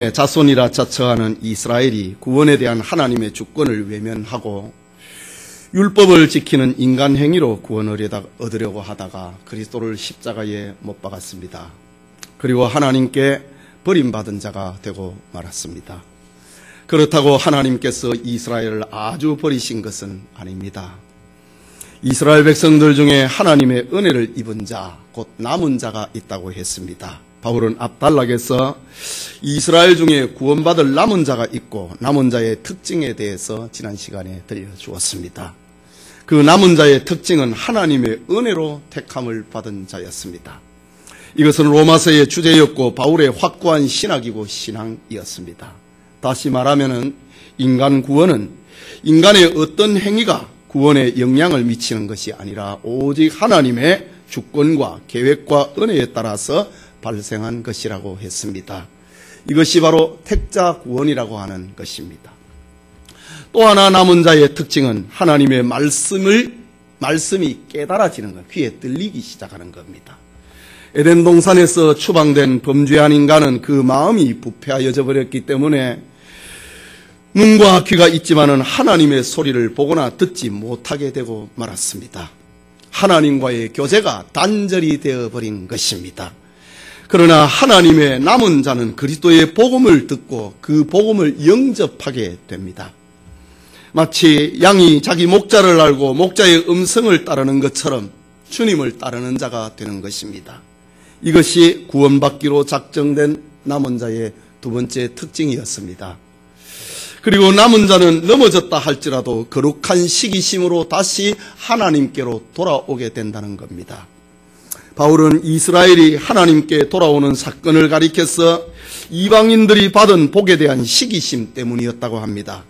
자손이라 자처하는 이스라엘이 구원에 대한 하나님의 주권을 외면하고 율법을 지키는 인간 행위로 구원을 얻으려고 하다가 그리스도를 십자가에 못 박았습니다. 그리고 하나님께 버림받은 자가 되고 말았습니다. 그렇다고 하나님께서 이스라엘을 아주 버리신 것은 아닙니다. 이스라엘 백성들 중에 하나님의 은혜를 입은 자, 곧 남은 자가 있다고 했습니다. 바울은 앞단락에서 이스라엘 중에 구원받을 남은 자가 있고 남은 자의 특징에 대해서 지난 시간에 들려주었습니다. 그 남은 자의 특징은 하나님의 은혜로 택함을 받은 자였습니다. 이것은 로마서의 주제였고 바울의 확고한 신학이고 신앙이었습니다. 다시 말하면 인간 구원은 인간의 어떤 행위가 구원에 영향을 미치는 것이 아니라 오직 하나님의 주권과 계획과 은혜에 따라서 발생한 것이라고 했습니다. 이것이 바로 택자 구원이라고 하는 것입니다. 또 하나 남은 자의 특징은 하나님의 말씀이 깨달아지는 것, 귀에 들리기 시작하는 겁니다. 에덴 동산에서 추방된 범죄한 인간은 그 마음이 부패하여져 버렸기 때문에 눈과 귀가 있지만은 하나님의 소리를 보거나 듣지 못하게 되고 말았습니다. 하나님과의 교제가 단절이 되어버린 것입니다. 그러나 하나님의 남은 자는 그리스도의 복음을 듣고 그 복음을 영접하게 됩니다. 마치 양이 자기 목자를 알고 목자의 음성을 따르는 것처럼 주님을 따르는 자가 되는 것입니다. 이것이 구원받기로 작정된 남은 자의 두 번째 특징이었습니다. 그리고 남은 자는 넘어졌다 할지라도 거룩한 시기심으로 다시 하나님께로 돌아오게 된다는 겁니다. 바울은 이스라엘이 하나님께 돌아오는 사건을 가리켜서 이방인들이 받은 복에 대한 시기심 때문이었다고 합니다.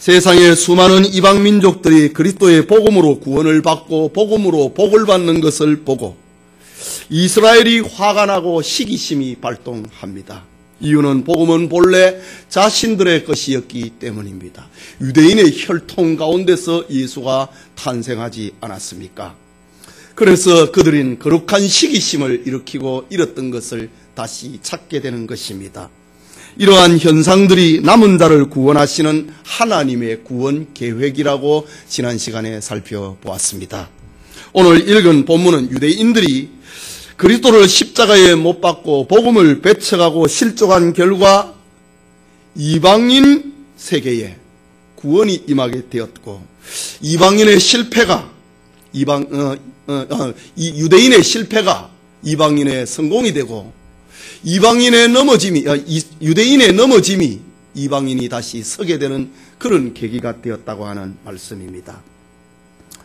세상의 수많은 이방 민족들이 그리스도의 복음으로 구원을 받고 복음으로 복을 받는 것을 보고 이스라엘이 화가 나고 시기심이 발동합니다. 이유는 복음은 본래 자신들의 것이었기 때문입니다. 유대인의 혈통 가운데서 예수가 탄생하지 않았습니까? 그래서 그들은 거룩한 시기심을 일으키고 잃었던 것을 다시 찾게 되는 것입니다. 이러한 현상들이 남은 자를 구원하시는 하나님의 구원 계획이라고 지난 시간에 살펴보았습니다. 오늘 읽은 본문은 유대인들이 그리스도를 십자가에 못 박고 복음을 배척하고 실족한 결과 이방인 세계에 구원이 임하게 되었고 이방인의 실패가 유대인의 실패가 이방인의 성공이 되고 유대인의 넘어짐이 이방인이 다시 서게 되는 그런 계기가 되었다고 하는 말씀입니다.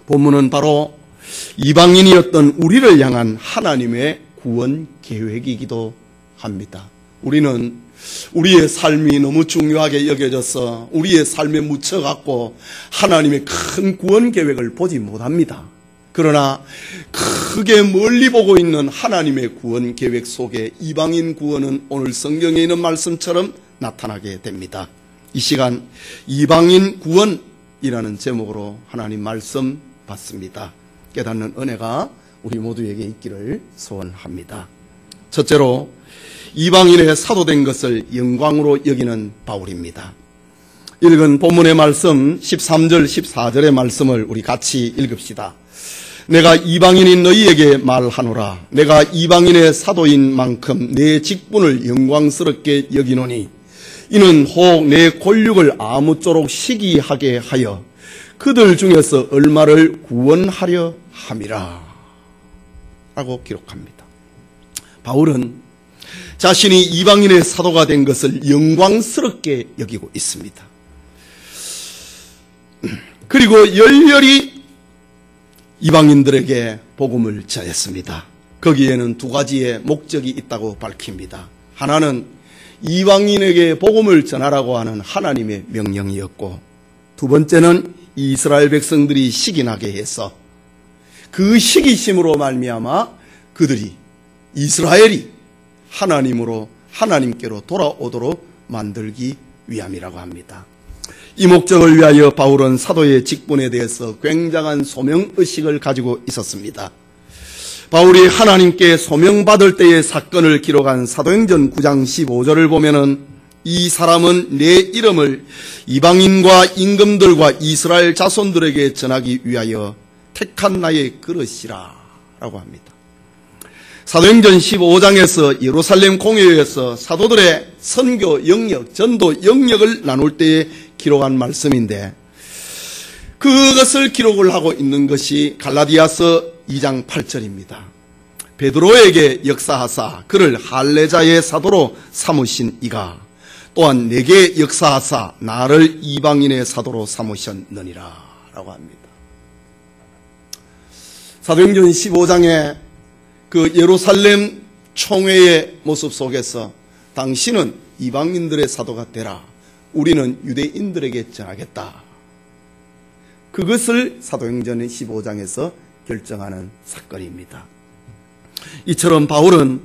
본문은 바로 이방인이었던 우리를 향한 하나님의 구원 계획이기도 합니다. 우리는 우리의 삶이 너무 중요하게 여겨져서 우리의 삶에 묻혀갖고 하나님의 큰 구원 계획을 보지 못합니다. 그러나 크게 멀리 보고 있는 하나님의 구원 계획 속에 이방인 구원은 오늘 성경에 있는 말씀처럼 나타나게 됩니다. 이 시간 이방인 구원이라는 제목으로 하나님 말씀 받습니다. 깨닫는 은혜가 우리 모두에게 있기를 소원합니다. 첫째로 이방인의 사도된 것을 영광으로 여기는 바울입니다. 읽은 본문의 말씀 13절 14절의 말씀을 우리 같이 읽읍시다. 내가 이방인인 너희에게 말하노라. 내가 이방인의 사도인 만큼 내 직분을 영광스럽게 여기노니 이는 혹 내 권력을 아무쪼록 시기하게 하여 그들 중에서 얼마를 구원하려 함이라 라고 기록합니다. 바울은 자신이 이방인의 사도가 된 것을 영광스럽게 여기고 있습니다. 그리고 열렬히 이방인들에게 복음을 전했습니다. 거기에는 두 가지의 목적이 있다고 밝힙니다. 하나는 이방인에게 복음을 전하라고 하는 하나님의 명령이었고 두 번째는 이스라엘 백성들이 시기나게 해서 그 시기심으로 말미암아 이스라엘이 하나님께로 돌아오도록 만들기 위함이라고 합니다. 이 목적을 위하여 바울은 사도의 직분에 대해서 굉장한 소명의식을 가지고 있었습니다. 바울이 하나님께 소명받을 때의 사건을 기록한 사도행전 9장 15절을 보면은 이 사람은 내 이름을 이방인과 임금들과 이스라엘 자손들에게 전하기 위하여 택한 나의 그릇이라 라고 합니다. 사도행전 15장에서 예루살렘 공회에서 사도들의 선교 영역, 전도 영역을 나눌 때에 기록한 말씀인데, 그것을 기록을 하고 있는 것이 갈라디아서 2장 8절입니다. 베드로에게 역사하사 그를 할례자의 사도로 삼으신 이가 또한 내게 역사하사 나를 이방인의 사도로 삼으셨느니라 라고 합니다. 사도행전 15장에 그 예루살렘 총회의 모습 속에서 당신은 이방인들의 사도가 되라, 우리는 유대인들에게 전하겠다, 그것을 사도행전 15장에서 결정하는 사건입니다. 이처럼 바울은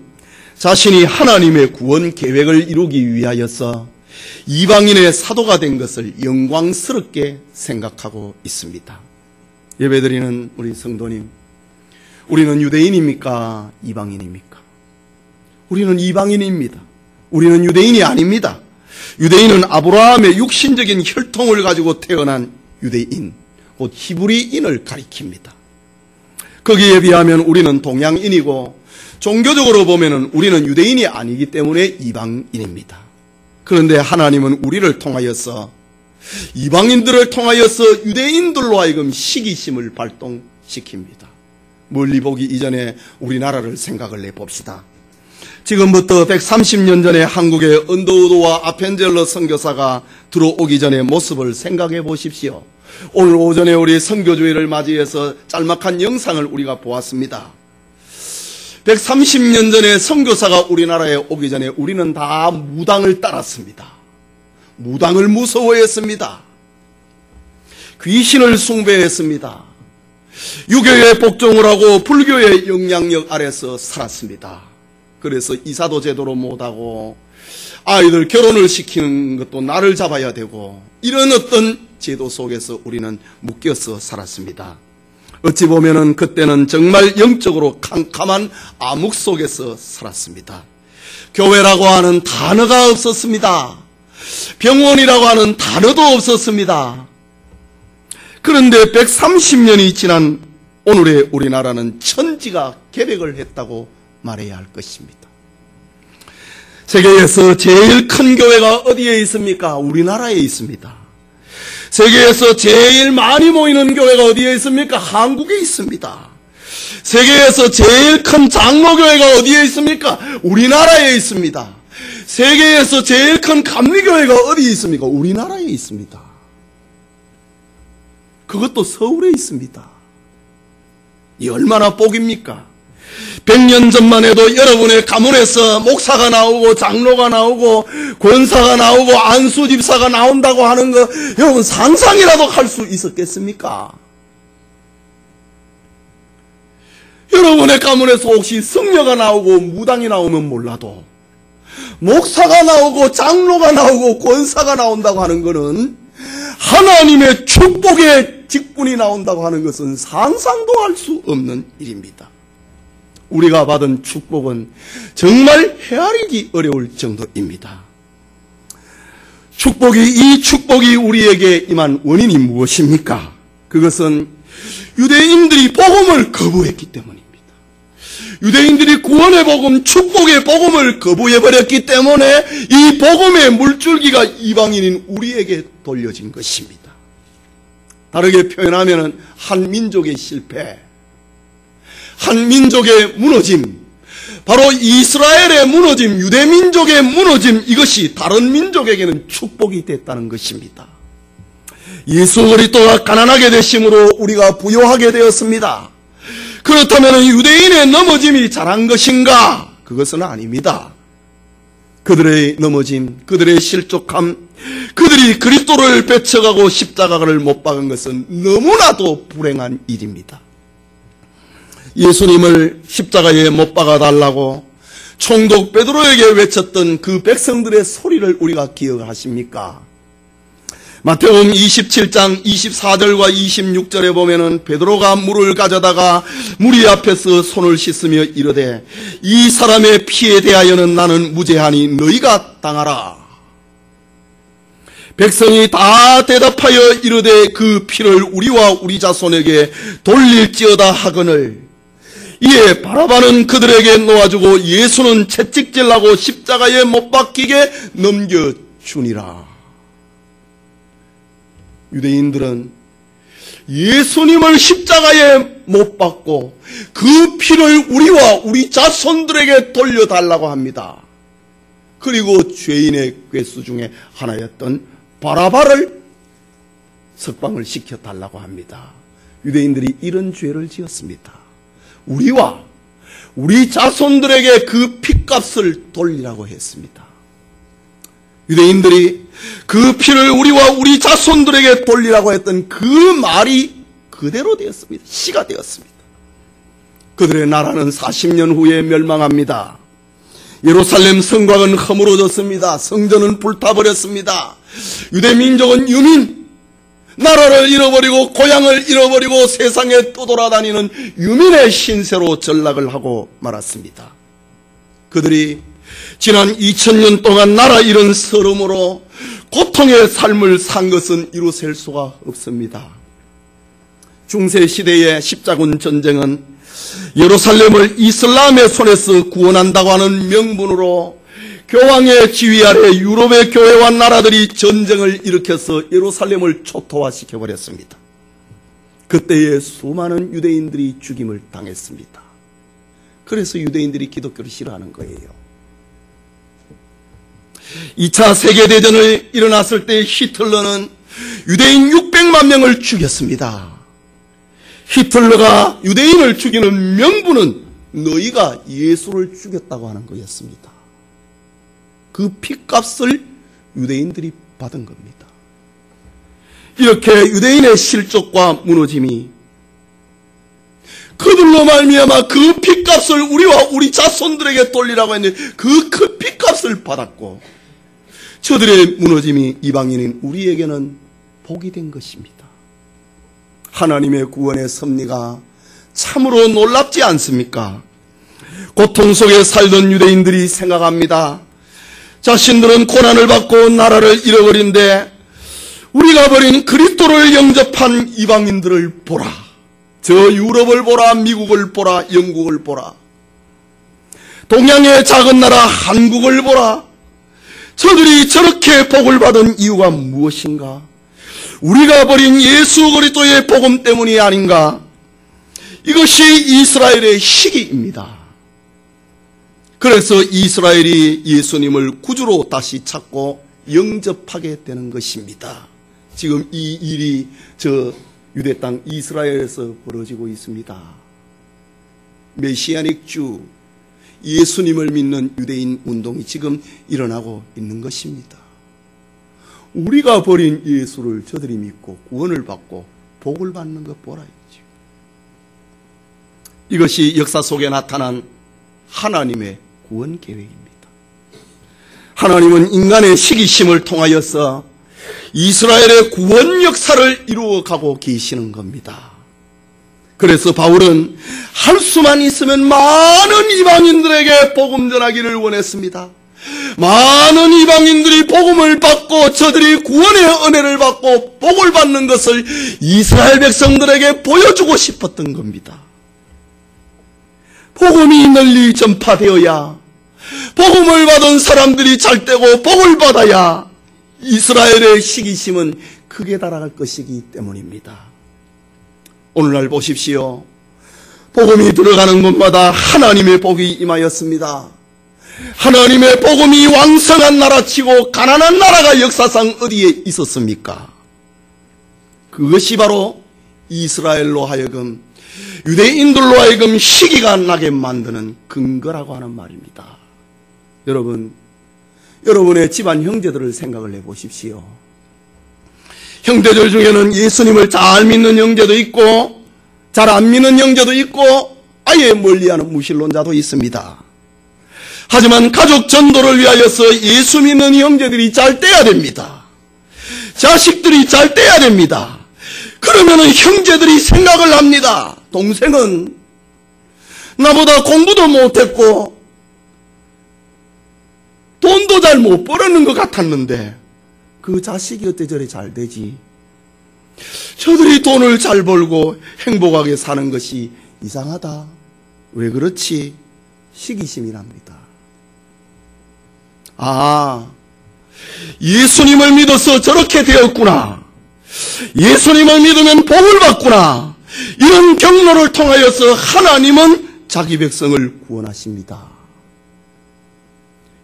자신이 하나님의 구원 계획을 이루기 위하여서 이방인의 사도가 된 것을 영광스럽게 생각하고 있습니다. 예배드리는 우리 성도님, 우리는 유대인입니까? 이방인입니까? 우리는 이방인입니다. 우리는 유대인이 아닙니다. 유대인은 아브라함의 육신적인 혈통을 가지고 태어난 유대인, 곧 히브리인을 가리킵니다. 거기에 비하면 우리는 동양인이고 종교적으로 보면 우리는 유대인이 아니기 때문에 이방인입니다. 그런데 하나님은 우리를 통하여서, 이방인들을 통하여서 유대인들로 하여금 시기심을 발동시킵니다. 멀리 보기 이전에 우리나라를 생각을 해봅시다. 지금부터 130년 전에 한국에 언더우드와 아펜젤러 선교사가 들어오기 전의 모습을 생각해 보십시오. 오늘 오전에 우리 선교주의를 맞이해서 짤막한 영상을 우리가 보았습니다. 130년 전에 선교사가 우리나라에 오기 전에 우리는 다 무당을 따랐습니다. 무당을 무서워했습니다. 귀신을 숭배했습니다. 유교의 복종을 하고 불교의 영향력 아래서 살았습니다. 그래서 이사도 제대로 못하고 아이들 결혼을 시키는 것도 나를 잡아야 되고, 이런 어떤 제도 속에서 우리는 묶여서 살았습니다. 어찌 보면은 그때는 정말 영적으로 캄캄한 암흑 속에서 살았습니다. 교회라고 하는 단어가 없었습니다. 병원이라고 하는 단어도 없었습니다. 그런데 130년이 지난 오늘의 우리나라는 천지가 개벽을 했다고 말해야 할 것입니다. 세계에서 제일 큰 교회가 어디에 있습니까? 우리나라에 있습니다. 세계에서 제일 많이 모이는 교회가 어디에 있습니까? 한국에 있습니다. 세계에서 제일 큰 장로교회가 어디에 있습니까? 우리나라에 있습니다. 세계에서 제일 큰 감리교회가 어디에 있습니까? 우리나라에 있습니다. 그것도 서울에 있습니다. 이 얼마나 복입니까? 100년 전만 해도 여러분의 가문에서 목사가 나오고 장로가 나오고 권사가 나오고 안수집사가 나온다고 하는 거 여러분 상상이라도 할 수 있었겠습니까? 여러분의 가문에서 혹시 성녀가 나오고 무당이 나오면 몰라도 목사가 나오고 장로가 나오고 권사가 나온다고 하는 것은, 하나님의 축복의 직분이 나온다고 하는 것은 상상도 할 수 없는 일입니다. 우리가 받은 축복은 정말 헤아리기 어려울 정도입니다. 이 축복이 우리에게 임한 원인이 무엇입니까? 그것은 유대인들이 복음을 거부했기 때문입니다. 유대인들이 구원의 복음, 축복의 복음을 거부해버렸기 때문에 이 복음의 물줄기가 이방인인 우리에게 돌려진 것입니다. 다르게 표현하면 한 민족의 실패, 한 민족의 무너짐, 바로 이스라엘의 무너짐, 유대민족의 무너짐, 이것이 다른 민족에게는 축복이 됐다는 것입니다. 예수 그리스도가 가난하게 되심으로 우리가 부요하게 되었습니다. 그렇다면 유대인의 넘어짐이 잘한 것인가? 그것은 아닙니다. 그들의 넘어짐, 그들의 실족함, 그들이 그리스도를 뺏어가고 십자가를 못 박은 것은 너무나도 불행한 일입니다. 예수님을 십자가에 못 박아달라고 총독 베드로에게 외쳤던 그 백성들의 소리를 우리가 기억하십니까? 마태복음 27장 24절과 26절에 보면은 베드로가 물을 가져다가 무리 앞에서 손을 씻으며 이르되 이 사람의 피에 대하여는 나는 무죄하니 너희가 당하라 백성이 다 대답하여 이르되 그 피를 우리와 우리 자손에게 돌릴지어다 하거늘 이에 바라바는 그들에게 놓아주고 예수는 채찍질하고 십자가에 못 박히게 넘겨주니라. 유대인들은 예수님을 십자가에 못 박고 그 피를 우리와 우리 자손들에게 돌려달라고 합니다. 그리고 죄인의 궤수 중에 하나였던 바라바를 석방을 시켜달라고 합니다. 유대인들이 이런 죄를 지었습니다. 우리와 우리 자손들에게 그 핏값을 돌리라고 했습니다. 유대인들이 그 피를 우리와 우리 자손들에게 돌리라고 했던 그 말이 그대로 되었습니다. 시가 되었습니다. 그들의 나라는 40년 후에 멸망합니다. 예루살렘 성곽은 허물어졌습니다. 성전은 불타버렸습니다. 유대민족은 유민, 나라를 잃어버리고 고향을 잃어버리고 세상에 떠돌아다니는 유민의 신세로 전락을 하고 말았습니다. 그들이 지난 2000년 동안 나라 잃은 서름으로 고통의 삶을 산 것은 이루셀 수가 없습니다. 중세시대의 십자군 전쟁은 예루살렘을 이슬람의 손에서 구원한다고 하는 명분으로 교황의 지휘 아래 유럽의 교회와 나라들이 전쟁을 일으켜서 예루살렘을 초토화시켜버렸습니다. 그때에 수많은 유대인들이 죽임을 당했습니다. 그래서 유대인들이 기독교를 싫어하는 거예요. 2차 세계대전을 일어났을 때 히틀러는 유대인 600만 명을 죽였습니다. 히틀러가 유대인을 죽이는 명분은 너희가 예수를 죽였다고 하는 거였습니다. 그 핏값을 유대인들이 받은 겁니다. 이렇게 유대인의 실족과 무너짐이 그들로 말미암아 그 핏값을 우리와 우리 자손들에게 돌리라고 했는데 그 핏값을 받았고 저들의 무너짐이 이방인인 우리에게는 복이 된 것입니다. 하나님의 구원의 섭리가 참으로 놀랍지 않습니까? 고통 속에 살던 유대인들이 생각합니다. 자신들은 고난을 받고 나라를 잃어버린데 우리가 버린 그리스도를 영접한 이방인들을 보라. 저 유럽을 보라, 미국을 보라, 영국을 보라. 동양의 작은 나라 한국을 보라. 저들이 저렇게 복을 받은 이유가 무엇인가? 우리가 버린 예수 그리스도의 복음 때문이 아닌가? 이것이 이스라엘의 시기입니다. 그래서 이스라엘이 예수님을 구주로 다시 찾고 영접하게 되는 것입니다. 지금 이 일이 저 유대 땅 이스라엘에서 벌어지고 있습니다. 메시아닉 주, 예수님을 믿는 유대인 운동이 지금 일어나고 있는 것입니다. 우리가 버린 예수를 저들이 믿고 구원을 받고 복을 받는 것 보라. 이것이 역사 속에 나타난 하나님의 구원 계획입니다. 하나님은 인간의 시기심을 통하여서 이스라엘의 구원 역사를 이루어가고 계시는 겁니다. 그래서 바울은 할 수만 있으면 많은 이방인들에게 복음 전하기를 원했습니다. 많은 이방인들이 복음을 받고 저들이 구원의 은혜를 받고 복을 받는 것을 이스라엘 백성들에게 보여주고 싶었던 겁니다. 복음이 널리 전파되어야 복음을 받은 사람들이 잘되고 복을 받아야 이스라엘의 시기심은 크게 달아갈 것이기 때문입니다. 오늘날 보십시오. 복음이 들어가는 곳마다 하나님의 복이 임하였습니다. 하나님의 복음이 왕성한 나라치고 가난한 나라가 역사상 어디에 있었습니까? 그것이 바로 이스라엘로 하여금 유대인들로 하여금 시기가 나게 만드는 근거라고 하는 말입니다. 여러분의 집안 형제들을 생각을 해보십시오. 형제들 중에는 예수님을 잘 믿는 형제도 있고 잘 안 믿는 형제도 있고 아예 멀리하는 무신론자도 있습니다. 하지만 가족 전도를 위하여서 예수 믿는 형제들이 잘 돼야 됩니다. 자식들이 잘 돼야 됩니다. 그러면은 형제들이 생각을 합니다. 동생은 나보다 공부도 못했고 돈도 잘 못 벌었는 것 같았는데 그 자식이 어째 저리 잘 되지? 저들이 돈을 잘 벌고 행복하게 사는 것이 이상하다. 왜 그렇지? 시기심이 납니다. 아, 예수님을 믿어서 저렇게 되었구나. 예수님을 믿으면 복을 받구나. 이런 경로를 통하여서 하나님은 자기 백성을 구원하십니다.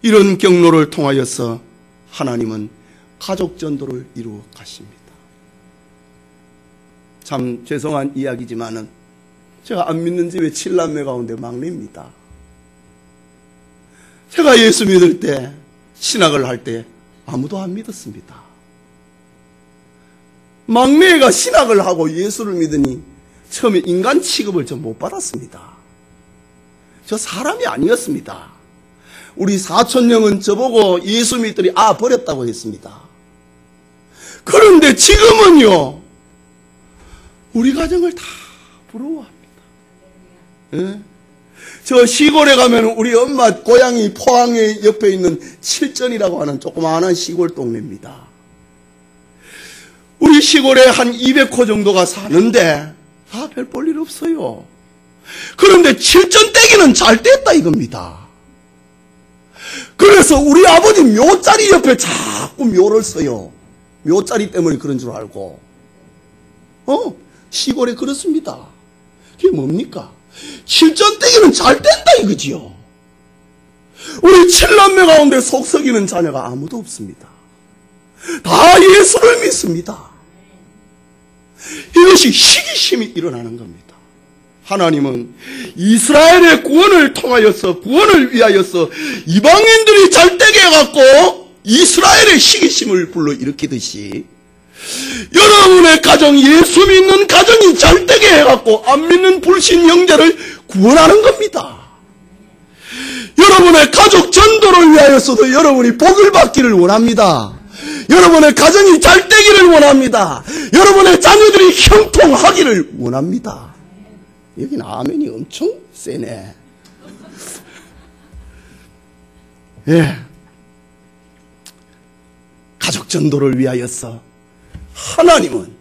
이런 경로를 통하여서 하나님은 가족 전도를 이루어 가십니다. 참 죄송한 이야기지만은 제가 안 믿는 집의 7남매 가운데 막내입니다. 제가 예수 믿을 때, 신학을 할 때 아무도 안 믿었습니다. 막내가 신학을 하고 예수를 믿으니 처음에 인간 취급을 좀 못 받았습니다. 저 사람이 아니었습니다. 우리 사촌형은 저보고 예수 믿더니 버렸다고 했습니다. 그런데 지금은요, 우리 가정을 다 부러워합니다. 예? 저 시골에 가면 우리 엄마 고향이 포항에 옆에 있는 칠전이라고 하는 조그마한 시골 동네입니다. 우리 시골에 한 200호 정도가 사는데 다 별 볼 일 없어요. 그런데 칠전 떼기는 잘 뗐다 이겁니다. 그래서 우리 아버지 묘자리 옆에 자꾸 묘를 써요. 묘자리 때문에 그런 줄 알고. 시골에 그렇습니다. 그게 뭡니까? 칠전떼기는 잘 뗀다 이거지요. 우리 7남매 가운데 속썩이는 자녀가 아무도 없습니다. 다 예수를 믿습니다. 이것이 시기심이 일어나는 겁니다. 하나님은 이스라엘의 구원을 통하여서, 구원을 위하여서 이방인들이 잘 떼게 해갖고 이스라엘의 시기심을 불러일으키듯이 여러분의 가정, 예수 믿는 가정이 잘 되게 해갖고 안 믿는 불신 형제를 구원하는 겁니다. 여러분의 가족 전도를 위하여서도 여러분이 복을 받기를 원합니다. 여러분의 가정이 잘 되기를 원합니다. 여러분의 자녀들이 형통하기를 원합니다. 여기는 아멘이 엄청 세네. 예. 가족 전도를 위하여서 하나님은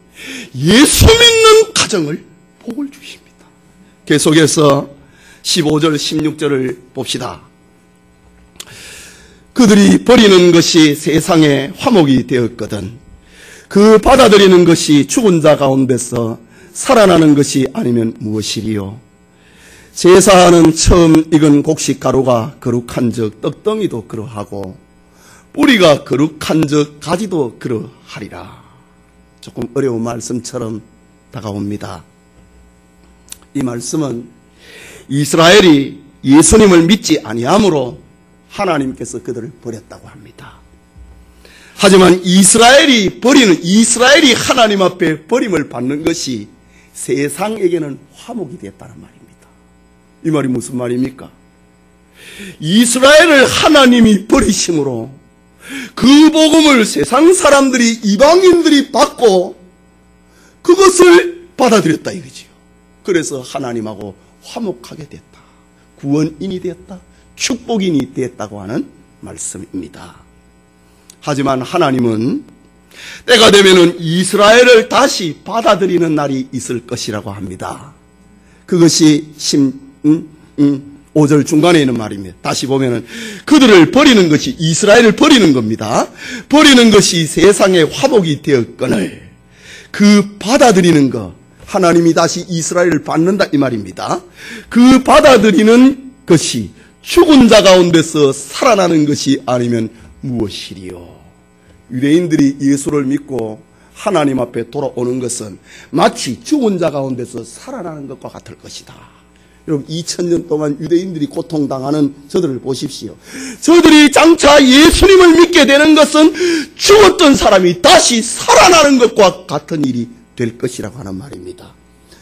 예수 믿는 가정을 복을 주십니다. 계속해서 15절 16절을 봅시다. 그들이 버리는 것이 세상의 화목이 되었거든 그 받아들이는 것이 죽은 자 가운데서 살아나는 것이 아니면 무엇이리요. 제사하는 처음 익은 곡식 가루가 거룩한 적 떡덩이도 그러하고 뿌리가 거룩한 적 가지도 그러하리라. 조금 어려운 말씀처럼 다가옵니다. 이 말씀은 이스라엘이 예수님을 믿지 아니함으로 하나님께서 그들을 버렸다고 합니다. 하지만 이스라엘이 이스라엘이 하나님 앞에 버림을 받는 것이 세상에게는 화목이 됐다는 말입니다. 이 말이 무슨 말입니까? 이스라엘을 하나님이 버리심으로 그 복음을 세상 사람들이, 이방인들이 받고 그것을 받아들였다 이거지요. 그래서 하나님하고 화목하게 됐다. 구원인이 됐다. 축복인이 됐다고 하는 말씀입니다. 하지만 하나님은 때가 되면은 이스라엘을 다시 받아들이는 날이 있을 것이라고 합니다. 그것이 5절 중간에 있는 말입니다. 다시 보면은 그들을 버리는 것이 이스라엘을 버리는 겁니다. 버리는 것이 세상의 화목이 되었거늘 그 받아들이는 것, 하나님이 다시 이스라엘을 받는다 이 말입니다. 그 받아들이는 것이 죽은 자 가운데서 살아나는 것이 아니면 무엇이리요. 유대인들이 예수를 믿고 하나님 앞에 돌아오는 것은 마치 죽은 자 가운데서 살아나는 것과 같을 것이다. 여러분 2000년 동안 유대인들이 고통당하는 저들을 보십시오. 저들이 장차 예수님을 믿게 되는 것은 죽었던 사람이 다시 살아나는 것과 같은 일이 될 것이라고 하는 말입니다.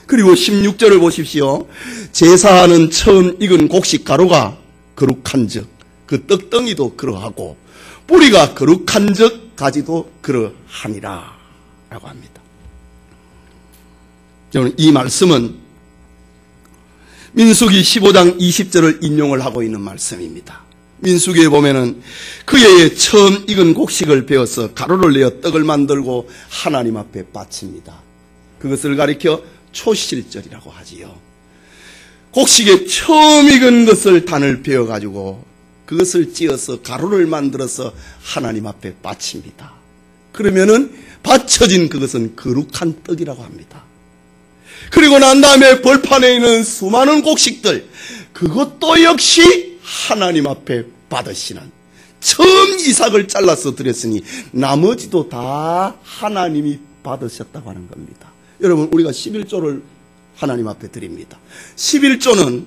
그리고 16절을 보십시오. 제사하는 처음 익은 곡식 가루가 거룩한 적 그 떡덩이도 그러하고 뿌리가 거룩한 적 가지도 그러하니라 라고 합니다. 저는 이 말씀은 민수기 15장 20절을 인용을 하고 있는 말씀입니다. 민수기에 보면은 그의 처음 익은 곡식을 베어서 가루를 내어 떡을 만들고 하나님 앞에 바칩니다. 그것을 가리켜 초실절이라고 하지요. 곡식에 처음 익은 것을 단을 베어가지고 그것을 찧어서 가루를 만들어서 하나님 앞에 바칩니다. 그러면은 바쳐진 그것은 거룩한 떡이라고 합니다. 그리고 난 다음에 벌판에 있는 수많은 곡식들, 그것도 역시 하나님 앞에 받으시는, 처음 이삭을 잘라서 드렸으니 나머지도 다 하나님이 받으셨다고 하는 겁니다. 여러분, 우리가 11조를 하나님 앞에 드립니다. 11조는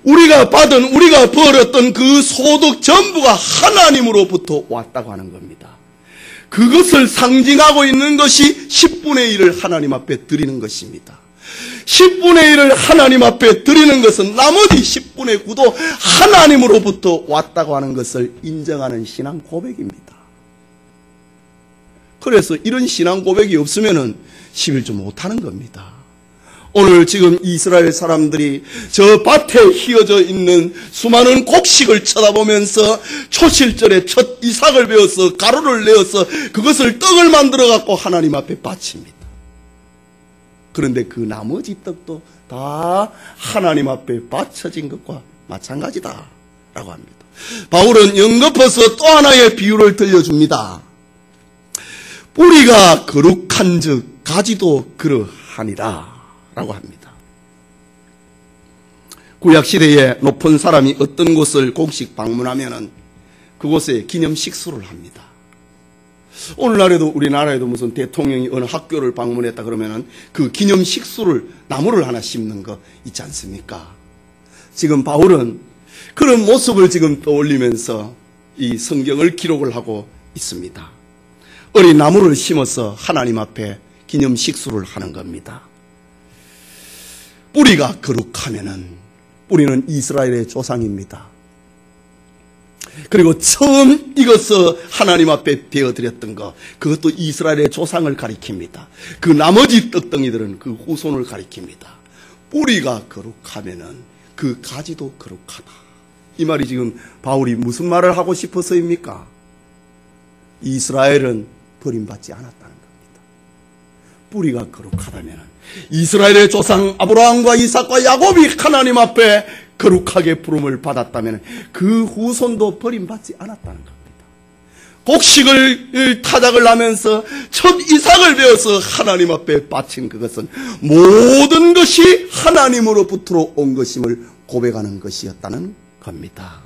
우리가 벌었던 그 소득 전부가 하나님으로부터 왔다고 하는 겁니다. 그것을 상징하고 있는 것이 10분의 1을 하나님 앞에 드리는 것입니다. 10분의 1을 하나님 앞에 드리는 것은 나머지 10분의 9도 하나님으로부터 왔다고 하는 것을 인정하는 신앙 고백입니다. 그래서 이런 신앙 고백이 없으면 11조 못하는 겁니다. 오늘 지금 이스라엘 사람들이 저 밭에 휘어져 있는 수많은 곡식을 쳐다보면서 초실절에 첫 이삭을 베어서 가루를 내어서 그것을 떡을 만들어 갖고 하나님 앞에 바칩니다. 그런데 그 나머지 떡도 다 하나님 앞에 바쳐진 것과 마찬가지다 라고 합니다. 바울은 연거푸서 또 하나의 비유를 들려줍니다. 뿌리가 거룩한 즉 가지도 그러하니라 라고 합니다. 구약시대에 높은 사람이 어떤 곳을 공식 방문하면 그곳에 기념식수를 합니다. 오늘날에도 우리나라에도 무슨 대통령이 어느 학교를 방문했다 그러면 그 기념식수를 나무를 하나 심는 거 있지 않습니까? 지금 바울은 그런 모습을 지금 떠올리면서 이 성경을 기록을 하고 있습니다. 어린 나무를 심어서 하나님 앞에 기념식수를 하는 겁니다. 뿌리가 거룩하면은, 뿌리는 이스라엘의 조상입니다. 그리고 처음 익어서 하나님 앞에 베어드렸던 것, 그것도 이스라엘의 조상을 가리킵니다. 그 나머지 떡덩이들은 그 후손을 가리킵니다. 뿌리가 거룩하면은 그 가지도 거룩하다. 이 말이 지금 바울이 무슨 말을 하고 싶어서입니까? 이스라엘은 버림받지 않았다는 겁니다. 뿌리가 거룩하다면 이스라엘의 조상 아브라함과 이삭과 야곱이 하나님 앞에 거룩하게 부름을 받았다면 그 후손도 버림받지 않았다는 겁니다. 곡식을 타작을 하면서 첫 이삭을 베어서 하나님 앞에 바친 그것은 모든 것이 하나님으로부터 온 것임을 고백하는 것이었다는 겁니다.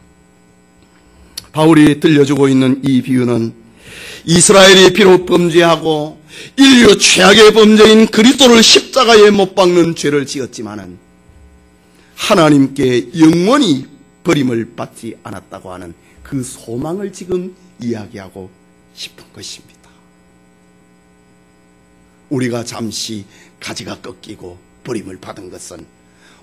바울이 들려주고 있는 이 비유는 이스라엘이 비록 범죄하고 인류 최악의 범죄인 그리스도를 십자가에 못 박는 죄를 지었지만은 하나님께 영원히 버림을 받지 않았다고 하는 그 소망을 지금 이야기하고 싶은 것입니다. 우리가 잠시 가지가 꺾이고 버림을 받은 것은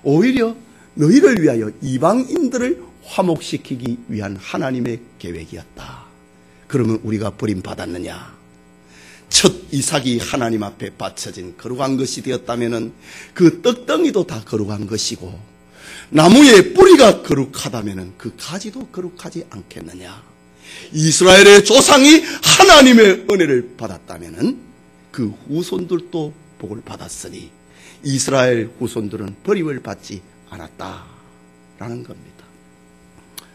오히려 너희를 위하여 이방인들을 화목시키기 위한 하나님의 계획이었다. 그러면 우리가 버림받았느냐? 첫 이삭이 하나님 앞에 바쳐진 거룩한 것이 되었다면 그 떡덩이도 다 거룩한 것이고 나무의 뿌리가 거룩하다면 그 가지도 거룩하지 않겠느냐? 이스라엘의 조상이 하나님의 은혜를 받았다면 그 후손들도 복을 받았으니 이스라엘 후손들은 버림을 받지 않았다라는 겁니다.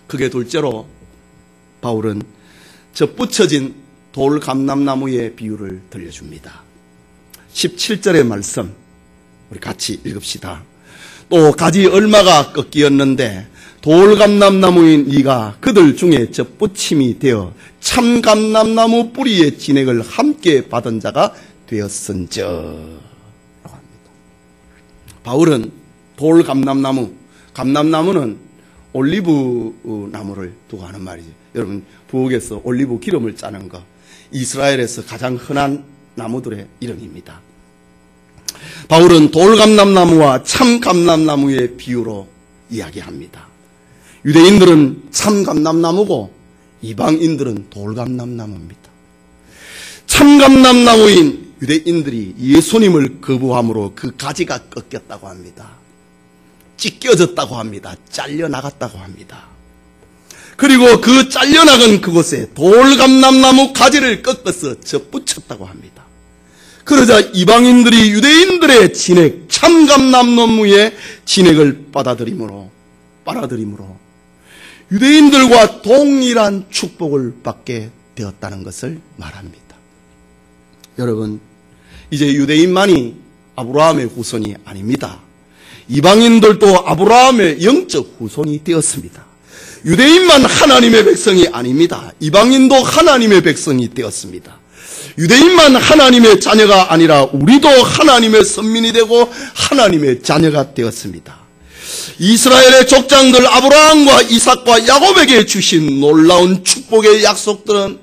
그게 둘째로 바울은 접붙여진 돌감람나무의 비유를 들려줍니다. 17절의 말씀 우리 같이 읽읍시다. 또 가지 얼마가 꺾이었는데 돌감람나무인 네가 그들 중에 접붙임이 되어 참감람나무 뿌리의 진액을 함께 받은 자가 되었은즉 라고 합니다. 바울은 돌감람나무, 감람나무는 올리브 나무를 두고 하는 말이죠. 여러분 부엌에서 올리브 기름을 짜는 거 이스라엘에서 가장 흔한 나무들의 이름입니다. 바울은 돌감람나무와 참감람나무의 비유로 이야기합니다. 유대인들은 참감람나무고 이방인들은 돌감람나무입니다. 참감람나무인 유대인들이 예수님을 거부함으로 그 가지가 꺾였다고 합니다. 찢겨졌다고 합니다. 잘려나갔다고 합니다. 그리고 그 잘려나간 그곳에 돌감람나무 가지를 꺾어서 접붙였다고 합니다. 그러자 이방인들이 유대인들의 진액, 참감람나무의 진액을 빨아들이므로 유대인들과 동일한 축복을 받게 되었다는 것을 말합니다. 여러분, 이제 유대인만이 아브라함의 후손이 아닙니다. 이방인들도 아브라함의 영적 후손이 되었습니다. 유대인만 하나님의 백성이 아닙니다. 이방인도 하나님의 백성이 되었습니다. 유대인만 하나님의 자녀가 아니라 우리도 하나님의 선민이 되고 하나님의 자녀가 되었습니다. 이스라엘의 족장들 아브라함과 이삭과 야곱에게 주신 놀라운 축복의 약속들은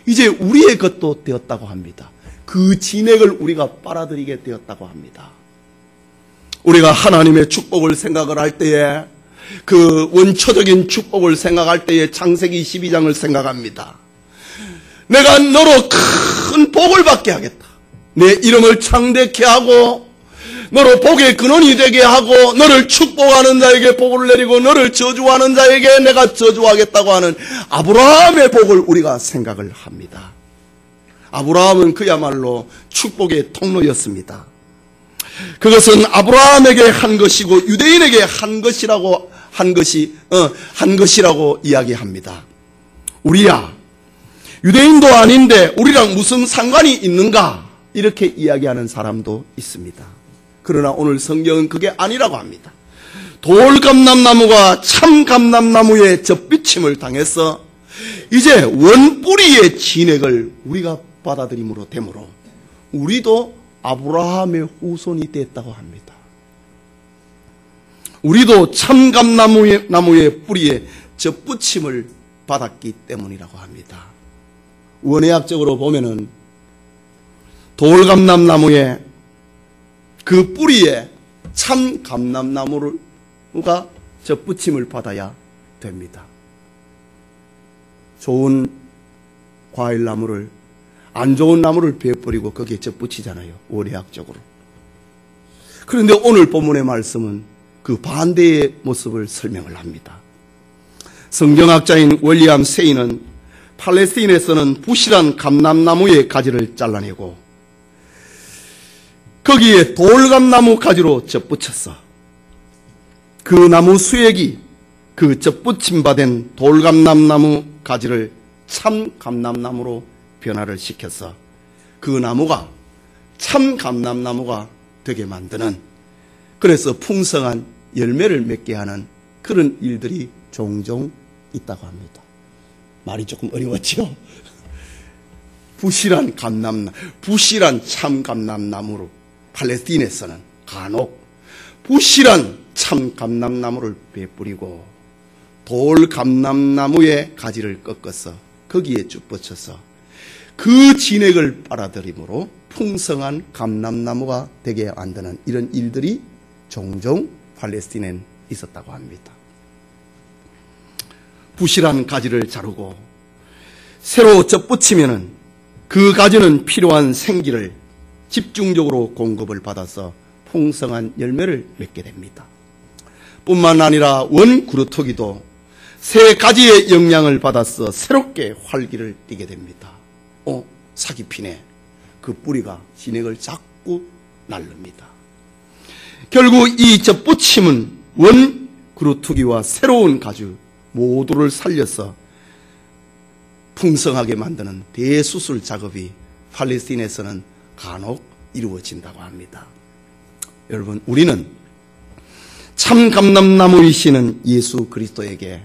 이제 우리의 것도 되었다고 합니다. 그 진액을 우리가 빨아들이게 되었다고 합니다. 우리가 하나님의 축복을 생각을 할 때에, 그 원초적인 축복을 생각할 때에 창세기 12장을 생각합니다. 내가 너로 큰 복을 받게 하겠다. 내 이름을 창대케 하고 너로 복의 근원이 되게 하고 너를 축복하는 자에게 복을 내리고 너를 저주하는 자에게 내가 저주하겠다고 하는 아브라함의 복을 우리가 생각을 합니다. 아브라함은 그야말로 축복의 통로였습니다. 그것은 아브라함에게 한 것이고 유대인에게 한 것이라고 이야기합니다. 우리야, 유대인도 아닌데 우리랑 무슨 상관이 있는가? 이렇게 이야기하는 사람도 있습니다. 그러나 오늘 성경은 그게 아니라고 합니다. 돌감람나무가 참감람나무의 접비침을 당해서 이제 원뿌리의 진액을 우리가 받아들임으로 되므로 우리도 아브라함의 후손이 됐다고 합니다. 우리도 참감나무의 뿌리에 접붙임을 받았기 때문이라고 합니다. 원예학적으로 보면은 돌감람나무의 그 뿌리에 참감람나무가 접붙임을 받아야 됩니다. 좋은 과일나무를 안 좋은 나무를 베어버리고 거기에 접붙이잖아요. 원예학적으로. 그런데 오늘 본문의 말씀은 그 반대의 모습을 설명을 합니다. 성경학자인 윌리엄 세이는 팔레스타인에서는 부실한 감람나무의 가지를 잘라내고 거기에 돌감나무 가지로 접붙였어. 그 나무 수액이 그 접붙임받은 돌감람나무 가지를 참감람나무로 변화를 시켜서 그 나무가 참감람나무가 되게 만드는, 그래서 풍성한 열매를 맺게 하는 그런 일들이 종종 있다고 합니다. 말이 조금 어려웠죠? 부실한 참감람나무로 팔레스타인에서는 간혹 부실한 참감람나무를 베뿌리고 돌감람나무의 가지를 꺾어서 거기에 쭉 붙여서 그 진액을 빨아들임으로 풍성한 감람나무가 되게 만드는 이런 일들이 종종 팔레스타인에 있었다고 합니다. 부실한 가지를 자르고 새로 접붙이면은 그 가지는 필요한 생기를 집중적으로 공급을 받아서 풍성한 열매를 맺게 됩니다. 뿐만 아니라 원구루토기도 새 가지의 영향을 받아서 새롭게 활기를 띠게 됩니다. 사기피네. 그 뿌리가 진액을 자꾸 날릅니다. 결국 이 접붙임은 원구루토기와 새로운 가지 모두를 살려서 풍성하게 만드는 대수술 작업이 팔레스타인에서는 간혹 이루어진다고 합니다. 여러분, 우리는 참감람나무이시는 예수 그리스도에게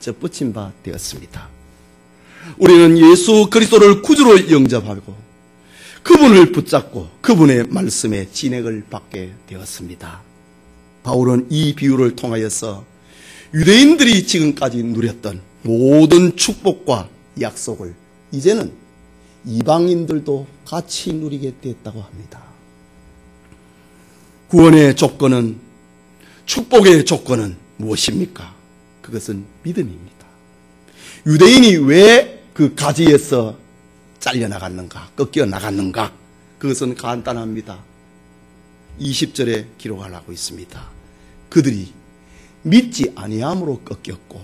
접붙임 바 되었습니다. 우리는 예수 그리스도를 구주로 영접하고 그분을 붙잡고 그분의 말씀에 진액을 받게 되었습니다. 바울은 이 비유를 통하여서 유대인들이 지금까지 누렸던 모든 축복과 약속을 이제는 이방인들도 같이 누리게 됐다고 합니다. 구원의 조건은, 축복의 조건은 무엇입니까? 그것은 믿음입니다. 유대인이 왜 그 가지에서 잘려나갔는가, 꺾여 나갔는가? 그것은 간단합니다. 20절에 기록하고 있습니다. 그들이 믿지 아니함으로 꺾였고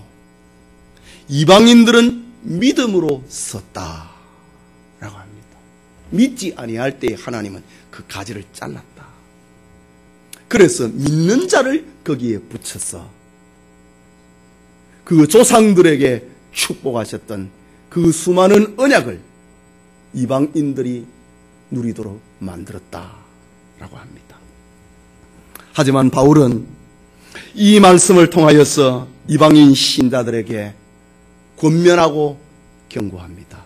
이방인들은 믿음으로 섰다 라고 합니다. 믿지 아니할 때 하나님은 그 가지를 잘랐다. 그래서 믿는 자를 거기에 붙여서 그 조상들에게 축복하셨던 그 수많은 언약을 이방인들이 누리도록 만들었다라고 합니다. 하지만 바울은 이 말씀을 통하여서 이방인 신자들에게 권면하고 경고합니다.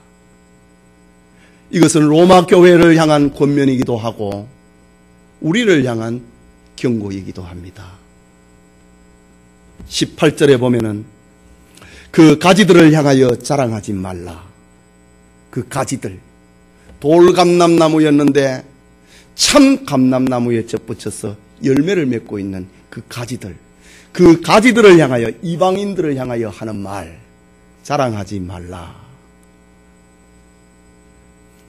이것은 로마 교회를 향한 권면이기도 하고 우리를 향한 경고이기도 합니다. 18절에 보면은 그 가지들을 향하여 자랑하지 말라. 그 가지들, 돌감람나무였는데 참 감람나무에 접붙여서 열매를 맺고 있는 그 가지들, 그 가지들을 향하여, 이방인들을 향하여 하는 말, 자랑하지 말라.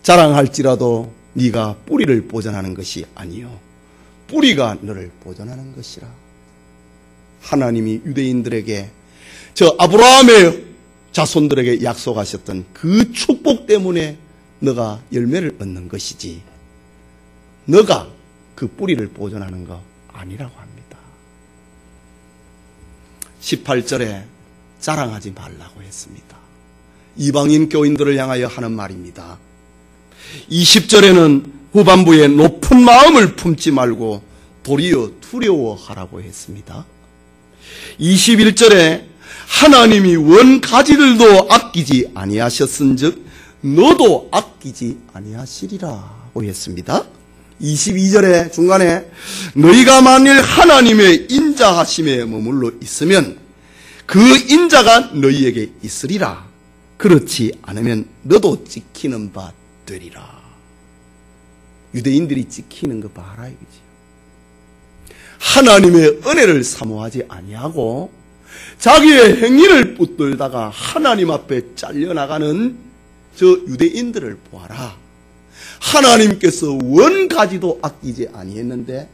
자랑할지라도 네가 뿌리를 보존하는 것이 아니요 뿌리가 너를 보존하는 것이라. 하나님이 유대인들에게, 저 아브라함의 자손들에게 약속하셨던 그 축복 때문에 너가 열매를 얻는 것이지 너가 그 뿌리를 보존하는 거 아니라고 합니다. 18절에 자랑하지 말라고 했습니다. 이방인 교인들을 향하여 하는 말입니다. 20절에는 후반부에 높은 마음을 품지 말고 도리어 두려워하라고 했습니다. 21절에 하나님이 원 가지들도 아끼지 아니하셨은즉 너도 아끼지 아니하시리라고 했습니다. 22절에 중간에 너희가 만일 하나님의 인자하심에 머물러 있으면 그 인자가 너희에게 있으리라. 그렇지 않으면 너도 찍히는 바 되리라. 유대인들이 찍히는 거 봐라 이거지. 하나님의 은혜를 사모하지 아니하고 자기의 행위를 붙들다가 하나님 앞에 잘려나가는 저 유대인들을 보아라. 하나님께서 원가지도 아끼지 아니했는데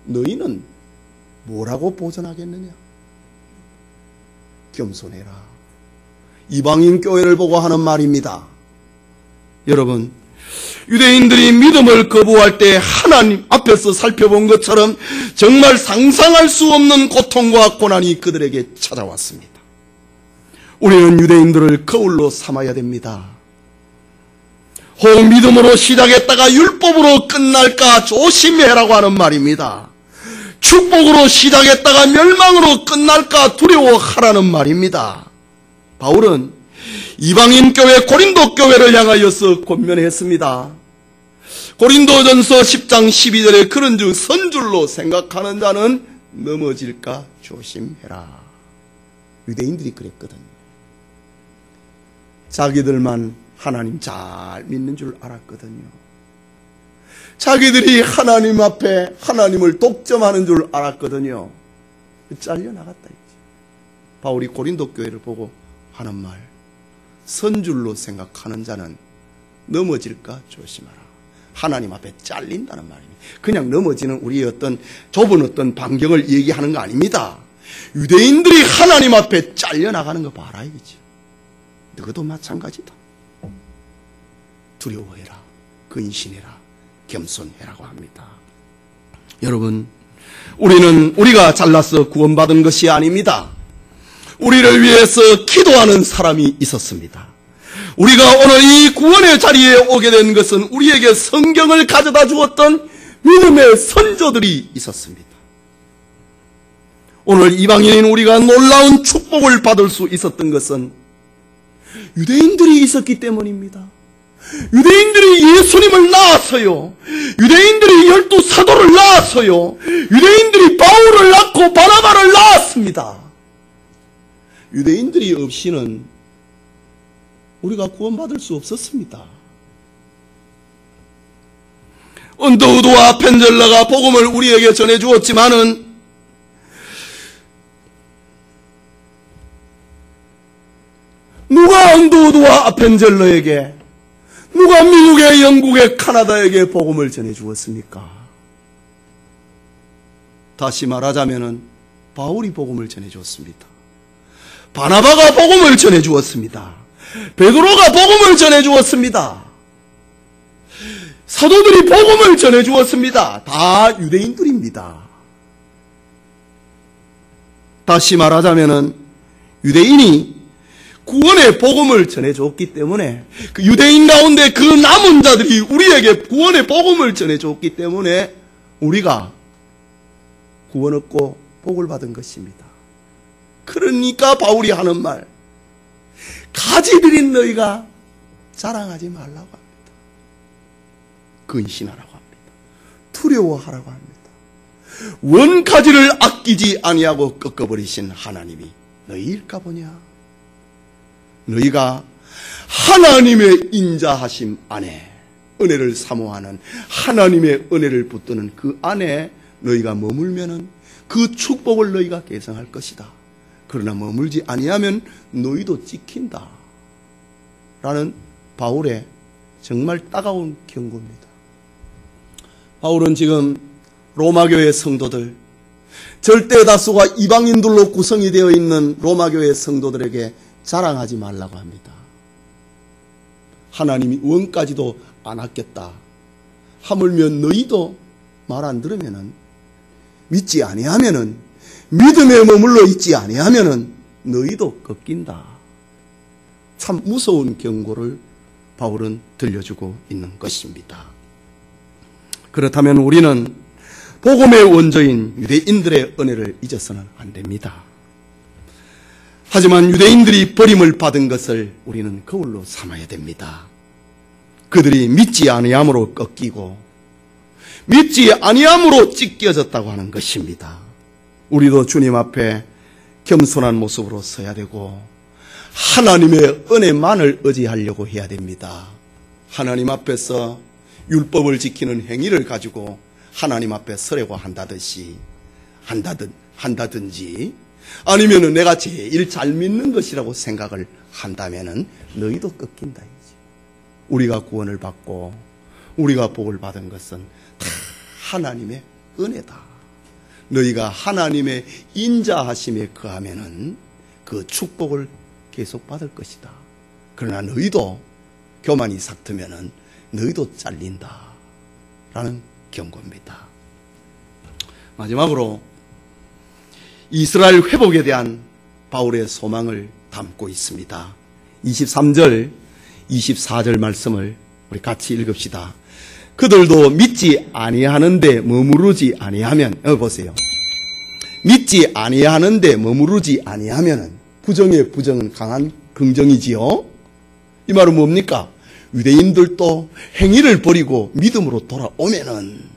너희는 뭐라고 보존하겠느냐? 겸손해라. 이방인 교회를 보고 하는 말입니다. 여러분, 유대인들이 믿음을 거부할 때 하나님 앞에서 살펴본 것처럼 정말 상상할 수 없는 고통과 고난이 그들에게 찾아왔습니다. 우리는 유대인들을 거울로 삼아야 됩니다. 혹 믿음으로 시작했다가 율법으로 끝날까 조심해라고 하는 말입니다. 축복으로 시작했다가 멸망으로 끝날까 두려워하라는 말입니다. 바울은 이방인 교회 고린도 교회를 향하여서 권면했습니다. 고린도전서 10장 12절에 그런즉 선줄로 생각하는 자는 넘어질까 조심해라. 유대인들이 그랬거든요. 자기들만 하나님 잘 믿는 줄 알았거든요. 자기들이 하나님 앞에 하나님을 독점하는 줄 알았거든요. 잘려나갔다 이지. 바울이 고린도 교회를 보고 하는 말, 선줄로 생각하는 자는 넘어질까 조심하라. 하나님 앞에 잘린다는 말입니다. 그냥 넘어지는 우리의 어떤 좁은 어떤 반경을 얘기하는 거 아닙니다. 유대인들이 하나님 앞에 잘려나가는 거 봐라 이거지. 너도 마찬가지다. 두려워해라. 근신해라. 겸손해라고 합니다. 여러분, 우리가 잘나서 구원받은 것이 아닙니다. 우리를 위해서 기도하는 사람이 있었습니다. 우리가 오늘 이 구원의 자리에 오게 된 것은 우리에게 성경을 가져다 주었던 믿음의 선조들이 있었습니다. 오늘 이방인인 우리가 놀라운 축복을 받을 수 있었던 것은 유대인들이 있었기 때문입니다. 유대인들이 예수님을 낳았어요. 유대인들이 12사도를 낳았어요. 유대인들이 바울을 낳고 바나바를 낳았습니다. 유대인들이 없이는 우리가 구원받을 수 없었습니다. 언더우드와 펜젤러가 복음을 우리에게 전해주었지만은 누가 언더우드와 아펜젤러에게, 누가 미국의, 영국의, 카나다에게 복음을 전해주었습니까? 다시 말하자면은 바울이 복음을 전해주었습니다. 바나바가 복음을 전해 주었습니다. 베드로가 복음을 전해 주었습니다. 사도들이 복음을 전해 주었습니다. 다 유대인들입니다. 다시 말하자면은 유대인이 구원의 복음을 전해 줬기 때문에 그 유대인 가운데 그 남은 자들이 우리에게 구원의 복음을 전해 줬기 때문에 우리가 구원 얻고 복을 받은 것입니다. 그러니까 바울이 하는 말, 가지들인 너희가 자랑하지 말라고 합니다. 근신하라고 합니다. 두려워하라고 합니다. 원가지를 아끼지 아니하고 꺾어버리신 하나님이 너희일까 보냐. 너희가 하나님의 인자하심 안에 은혜를 사모하는 하나님의 은혜를 붙드는 그 안에 너희가 머물면은 그 축복을 너희가 계승할 것이다. 그러나 머물지 아니하면 너희도 찍힌다. 라는 바울의 정말 따가운 경고입니다. 바울은 지금 로마교회 성도들, 절대 다수가 이방인들로 구성이 되어 있는 로마교회 성도들에게 자랑하지 말라고 합니다. 하나님이 원까지도 안 아꼈다. 하물며 너희도 말 안 들으면은, 믿지 아니하면은, 믿음에 머물러 있지 아니하면은 너희도 꺾인다. 참 무서운 경고를 바울은 들려주고 있는 것입니다. 그렇다면 우리는 복음의 원조인 유대인들의 은혜를 잊어서는 안 됩니다. 하지만 유대인들이 버림을 받은 것을 우리는 거울로 삼아야 됩니다. 그들이 믿지 아니함으로 꺾이고 믿지 아니함으로 찢겨졌다고 하는 것입니다. 우리도 주님 앞에 겸손한 모습으로 서야 되고 하나님의 은혜만을 의지하려고 해야 됩니다. 하나님 앞에서 율법을 지키는 행위를 가지고 하나님 앞에 서려고 한다든지 아니면은 내가 제일 잘 믿는 것이라고 생각을 한다면은 너희도 꺾인다. 우리가 구원을 받고 우리가 복을 받은 것은 다 하나님의 은혜다. 너희가 하나님의 인자하심에 거하면은 그 축복을 계속 받을 것이다. 그러나 너희도 교만이 삭트면은 너희도 잘린다. 라는 경고입니다. 마지막으로 이스라엘 회복에 대한 바울의 소망을 담고 있습니다. 23절, 24절 말씀을 우리 같이 읽읍시다. 그들도 믿지 아니하는데 머무르지 아니하면, 보세요. 믿지 아니하는데 머무르지 아니하면 부정의 부정은 강한 긍정이지요. 이 말은 뭡니까? 유대인들도 행위를 버리고 믿음으로 돌아오면은,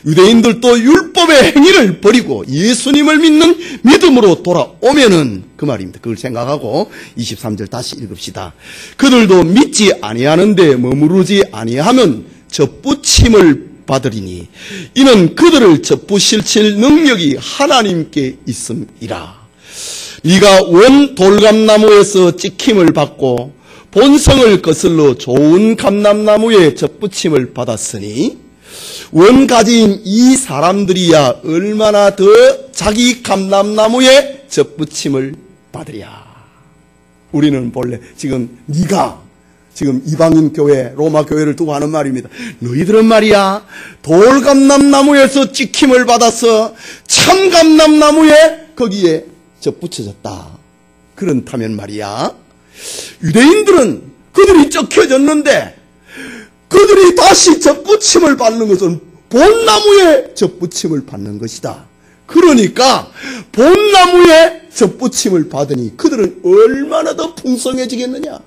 유대인들도 율법의 행위를 버리고 예수님을 믿는 믿음으로 돌아오면은 그 말입니다. 그걸 생각하고 23절 다시 읽읍시다. 그들도 믿지 아니하는데 머무르지 아니하면 접붙임을 받으리니 이는 그들을 접붙이실 능력이 하나님께 있음이라. 네가 원 돌감나무에서 찍힘을 받고 본성을 거슬러 좋은 감람나무에 접붙임을 받았으니 원가지인 이 사람들이야 얼마나 더 자기 감람나무에 접붙임을 받으랴. 우리는 본래 지금 네가 지금 이방인 교회, 로마 교회를 두고 하는 말입니다. 너희들은 말이야 돌감람나무에서 찍힘을 받아서 참감람나무에 거기에 접붙여졌다. 그렇다면 말이야 유대인들은 그들이 쩍혀졌는데 그들이 다시 접붙임을 받는 것은 본나무에 접붙임을 받는 것이다. 그러니까 본나무에 접붙임을 받으니 그들은 얼마나 더 풍성해지겠느냐,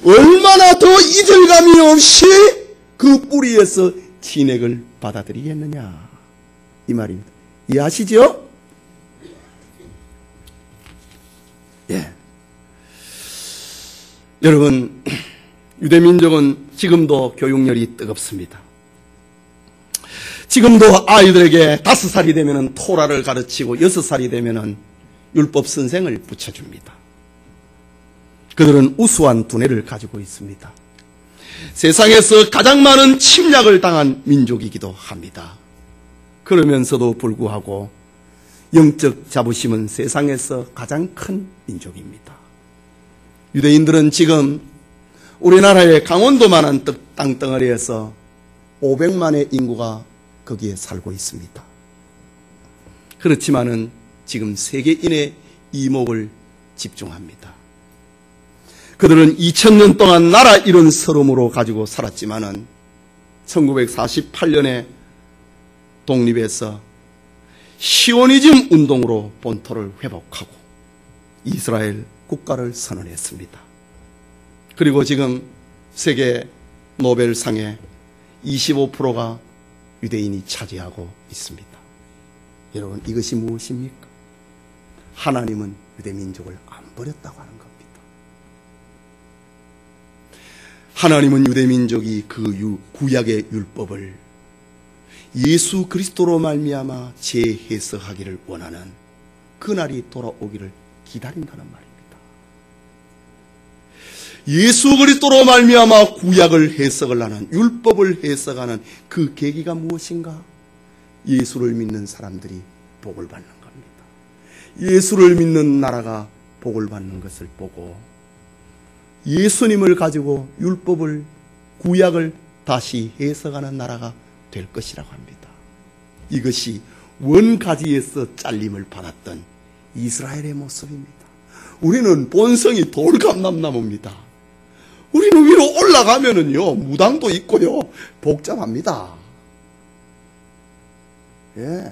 얼마나 더 이질감이 없이 그 뿌리에서 진액을 받아들이겠느냐, 이 말입니다. 이해하시죠? 예. 여러분, 유대민족은 지금도 교육열이 뜨겁습니다. 지금도 아이들에게 5살이 되면 토라를 가르치고 6살이 되면 율법 선생을 붙여줍니다. 그들은 우수한 두뇌를 가지고 있습니다. 세상에서 가장 많은 침략을 당한 민족이기도 합니다. 그러면서도 불구하고 영적 자부심은 세상에서 가장 큰 민족입니다. 유대인들은 지금 우리나라의 강원도만한 땅덩어리에서 500만의 인구가 거기에 살고 있습니다. 그렇지만은 지금 세계인의 이목을 집중합니다. 그들은 2000년 동안 나라 이룬 서름으로 가지고 살았지만은 1948년에 독립해서 시오니즘 운동으로 본토를 회복하고 이스라엘 국가를 선언했습니다. 그리고 지금 세계 노벨상의 25%가 유대인이 차지하고 있습니다. 여러분, 이것이 무엇입니까? 하나님은 유대민족을 안 버렸다고 하는 겁니다. 하나님은 유대민족이 그 구약의 율법을 예수 그리스도로 말미암아 재해석하기를 원하는 그날이 돌아오기를 기다린다는 말입니다. 예수 그리스도로 말미암아 구약을 해석을 하는, 율법을 해석하는 그 계기가 무엇인가? 예수를 믿는 사람들이 복을 받는 겁니다. 예수를 믿는 나라가 복을 받는 것을 보고 예수님을 가지고 율법을, 구약을 다시 해석하는 나라가 될 것이라고 합니다. 이것이 원가지에서 잘림을 받았던 이스라엘의 모습입니다. 우리는 본성이 돌감람나무입니다. 우리는 위로 올라가면은요, 무당도 있고요, 복잡합니다. 예.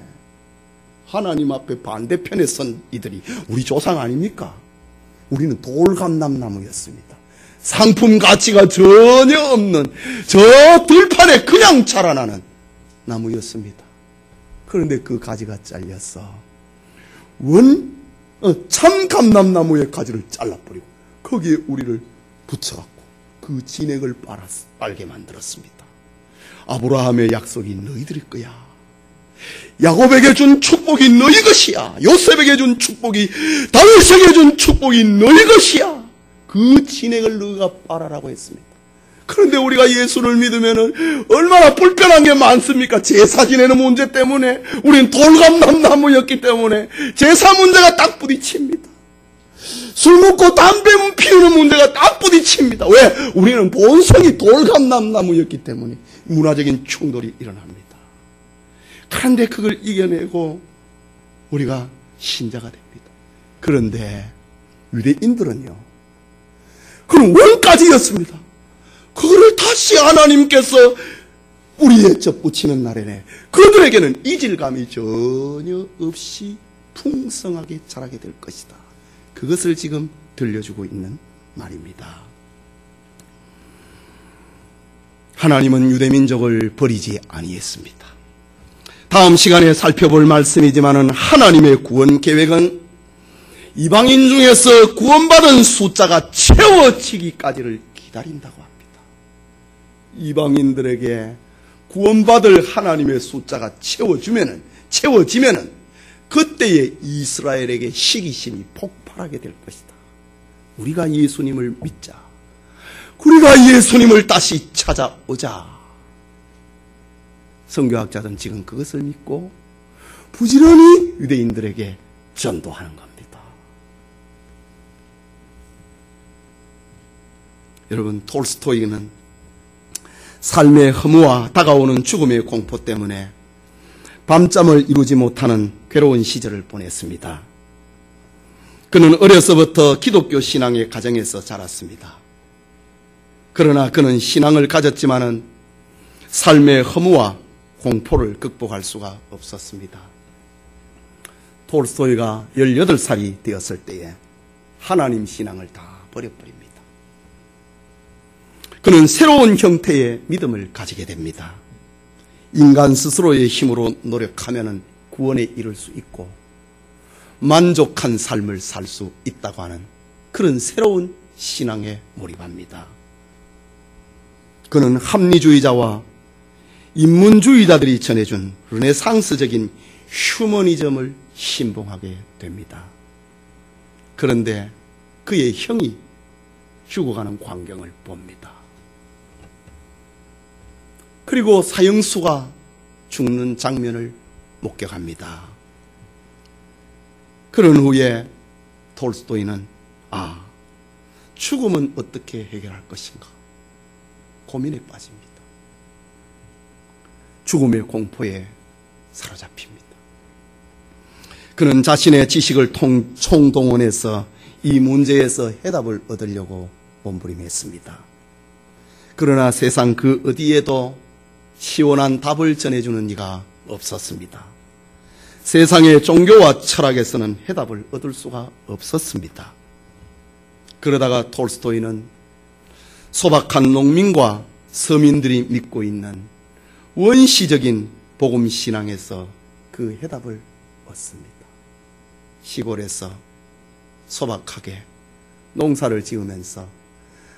하나님 앞에 반대편에 선 이들이 우리 조상 아닙니까? 우리는 돌감람나무였습니다. 상품 가치가 전혀 없는 저 들판에 그냥 자라나는 나무였습니다. 그런데 그 가지가 잘렸어. 참 감람나무의 가지를 잘라버리고 거기에 우리를 붙여갖고 그 진액을 빨게 만들었습니다. 아브라함의 약속이 너희들일 거야. 야곱에게 준 축복이 너희 것이야. 요셉에게 준 축복이, 다윗에게 준 축복이 너희 것이야. 그 진액을 너희가 빨아라고 했습니다. 그런데 우리가 예수를 믿으면은 얼마나 불편한 게 많습니까? 제사 지내는 문제 때문에, 우리는 돌감람나무였기 때문에 제사 문제가 딱 부딪힙니다. 술 먹고 담배 피우는 문제가 딱 부딪힙니다. 왜? 우리는 본성이 돌감람나무였기 때문에 문화적인 충돌이 일어납니다. 그런데 그걸 이겨내고 우리가 신자가 됩니다. 그런데 유대인들은요, 그런 원까지였습니다. 그거를 다시 하나님께서 우리에 접붙이는 날에는 그들에게는 이질감이 전혀 없이 풍성하게 자라게 될 것이다. 그것을 지금 들려주고 있는 말입니다. 하나님은 유대민족을 버리지 아니했습니다. 다음 시간에 살펴볼 말씀이지만은 하나님의 구원 계획은 이방인 중에서 구원받은 숫자가 채워지기까지를 기다린다고 합니다. 이방인들에게 구원받을 하나님의 숫자가 채워지면은 그때에 이스라엘에게 시기심이 폭발하게 될 것이다. 우리가 예수님을 믿자. 우리가 예수님을 다시 찾아오자. 선교학자들은 지금 그것을 믿고 부지런히 유대인들에게 전도하는 겁니다. 여러분, 톨스토이는 삶의 허무와 다가오는 죽음의 공포 때문에 밤잠을 이루지 못하는 괴로운 시절을 보냈습니다. 그는 어려서부터 기독교 신앙의 가정에서 자랐습니다. 그러나 그는 신앙을 가졌지만은 삶의 허무와 공포를 극복할 수가 없었습니다. 톨스토이가 18살이 되었을 때에 하나님 신앙을 다 버려버립니다. 그는 새로운 형태의 믿음을 가지게 됩니다. 인간 스스로의 힘으로 노력하면 구원에 이를 수 있고 만족한 삶을 살 수 있다고 하는 그런 새로운 신앙에 몰입합니다. 그는 합리주의자와 인문주의자들이 전해준 르네상스적인 휴머니즘을 신봉하게 됩니다. 그런데 그의 형이 죽어가는 광경을 봅니다. 그리고 사형수가 죽는 장면을 목격합니다. 그런 후에 톨스토이는 죽음은 어떻게 해결할 것인가 고민에 빠집니다. 죽음의 공포에 사로잡힙니다. 그는 자신의 지식을 총동원해서 이 문제에서 해답을 얻으려고 몸부림했습니다. 그러나 세상 그 어디에도 시원한 답을 전해주는 이가 없었습니다. 세상의 종교와 철학에서는 해답을 얻을 수가 없었습니다. 그러다가 톨스토이는 소박한 농민과 서민들이 믿고 있는 원시적인 복음신앙에서 그 해답을 얻습니다. 시골에서 소박하게 농사를 지으면서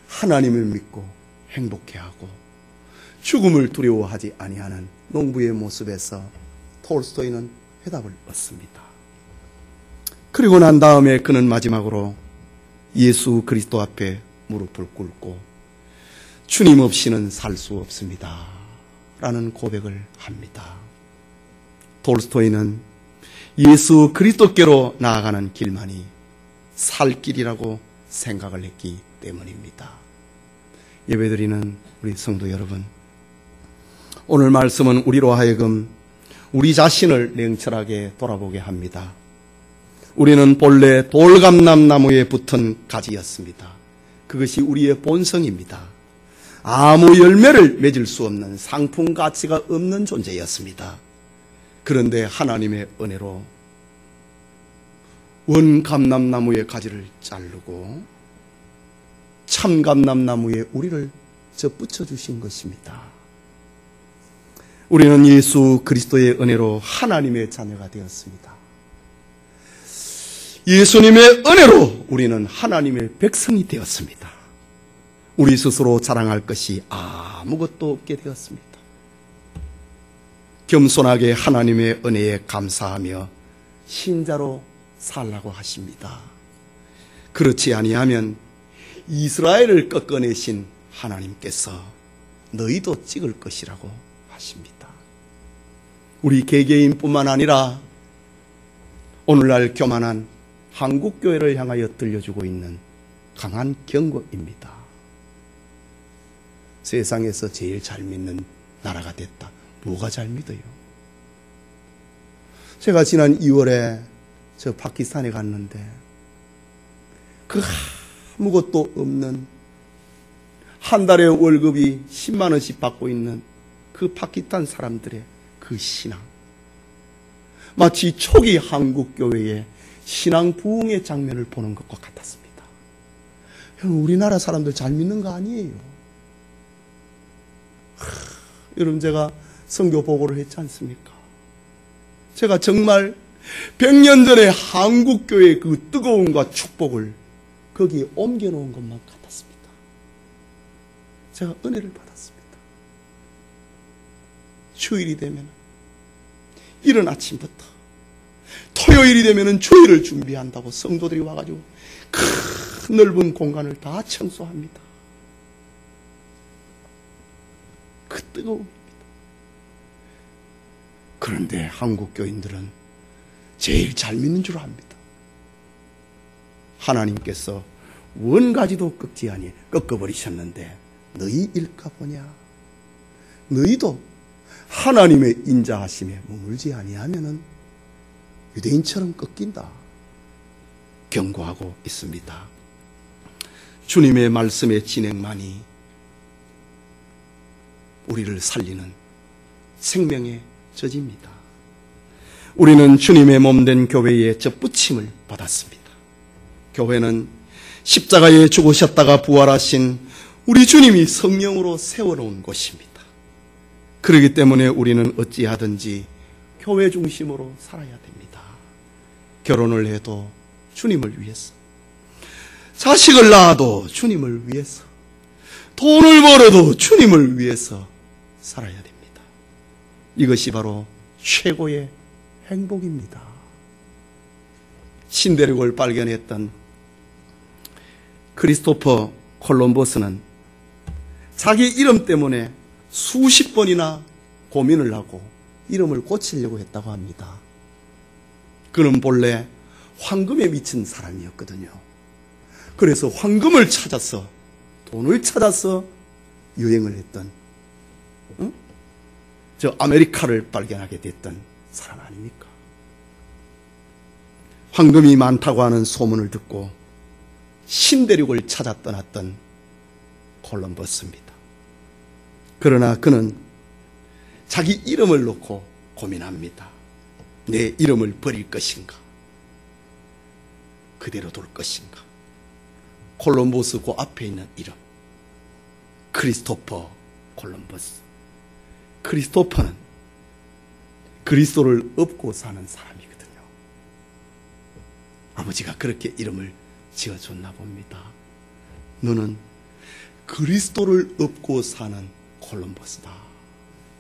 하나님을 믿고 행복해하고 죽음을 두려워하지 아니하는 농부의 모습에서 톨스토이는 해답을 얻습니다. 그리고 난 다음에 그는 마지막으로 예수 그리스도 앞에 무릎을 꿇고 주님 없이는 살 수 없습니다 라는 고백을 합니다. 톨스토이는 예수 그리스도께로 나아가는 길만이 살 길이라고 생각을 했기 때문입니다. 예배드리는 우리 성도 여러분, 오늘 말씀은 우리로 하여금 우리 자신을 냉철하게 돌아보게 합니다. 우리는 본래 돌감람나무에 붙은 가지였습니다. 그것이 우리의 본성입니다. 아무 열매를 맺을 수 없는 상품 가치가 없는 존재였습니다. 그런데 하나님의 은혜로 원감람나무의 가지를 자르고 참감람나무에 우리를 접붙여 주신 것입니다. 우리는 예수 그리스도의 은혜로 하나님의 자녀가 되었습니다. 예수님의 은혜로 우리는 하나님의 백성이 되었습니다. 우리 스스로 자랑할 것이 아무것도 없게 되었습니다. 겸손하게 하나님의 은혜에 감사하며 신자로 살라고 하십니다. 그렇지 아니하면 이스라엘을 꺾어내신 하나님께서 너희도 찍을 것이라고 하십니다. 우리 개개인뿐만 아니라 오늘날 교만한 한국교회를 향하여 들려주고 있는 강한 경고입니다. 세상에서 제일 잘 믿는 나라가 됐다. 뭐가 잘 믿어요? 제가 지난 2월에 저 파키스탄에 갔는데 그 아무것도 없는 한 달에 월급이 10만 원씩 받고 있는 그 파키스탄 사람들의 그 신앙, 마치 초기 한국교회의 신앙 부흥의 장면을 보는 것과 같았습니다. 우리나라 사람들 잘 믿는 거 아니에요. 여러분, 제가 선교 보고를 했지 않습니까? 제가 정말 100년 전에 한국교회의 그 뜨거움과 축복을 거기에 옮겨놓은 것만 같았습니다. 제가 은혜를 받았습니다. 주일이 되면 이른 아침부터 토요일이 되면 주일을 준비한다고 성도들이 와가지고 큰 넓은 공간을 다 청소합니다. 그 뜨거움입니다. 그런데 한국 교인들은 제일 잘 믿는 줄 압니다. 하나님께서 원가지도 꺾지 아니 꺾어버리셨는데 너희 일까 보냐? 너희도 하나님의 인자하심에 머물지 아니하면은 유대인처럼 꺾인다 경고하고 있습니다. 주님의 말씀의 진행만이 우리를 살리는 생명의 저지입니다. 우리는 주님의 몸된 교회의 접붙임을 받았습니다. 교회는 십자가에 죽으셨다가 부활하신 우리 주님이 성령으로 세워놓은 곳입니다. 그렇기 때문에 우리는 어찌하든지 교회 중심으로 살아야 됩니다. 결혼을 해도 주님을 위해서, 자식을 낳아도 주님을 위해서, 돈을 벌어도 주님을 위해서 살아야 됩니다. 이것이 바로 최고의 행복입니다. 신대륙을 발견했던 크리스토퍼 콜럼버스는 자기 이름 때문에 수십 번이나 고민을 하고 이름을 고치려고 했다고 합니다. 그는 본래 황금에 미친 사람이었거든요. 그래서 황금을 찾아서, 돈을 찾아서 여행을 했던, 저 아메리카를 발견하게 됐던 사람 아닙니까? 황금이 많다고 하는 소문을 듣고 신대륙을 찾아 떠났던 콜럼버스입니다. 그러나 그는 자기 이름을 놓고 고민합니다. 내 이름을 버릴 것인가? 그대로 둘 것인가? 콜럼버스 그 앞에 있는 이름, 크리스토퍼 콜럼버스. 크리스토퍼는 그리스도를 업고 사는 사람이거든요. 아버지가 그렇게 이름을 지어줬나 봅니다. 너는 그리스도를 업고 사는 콜럼버스다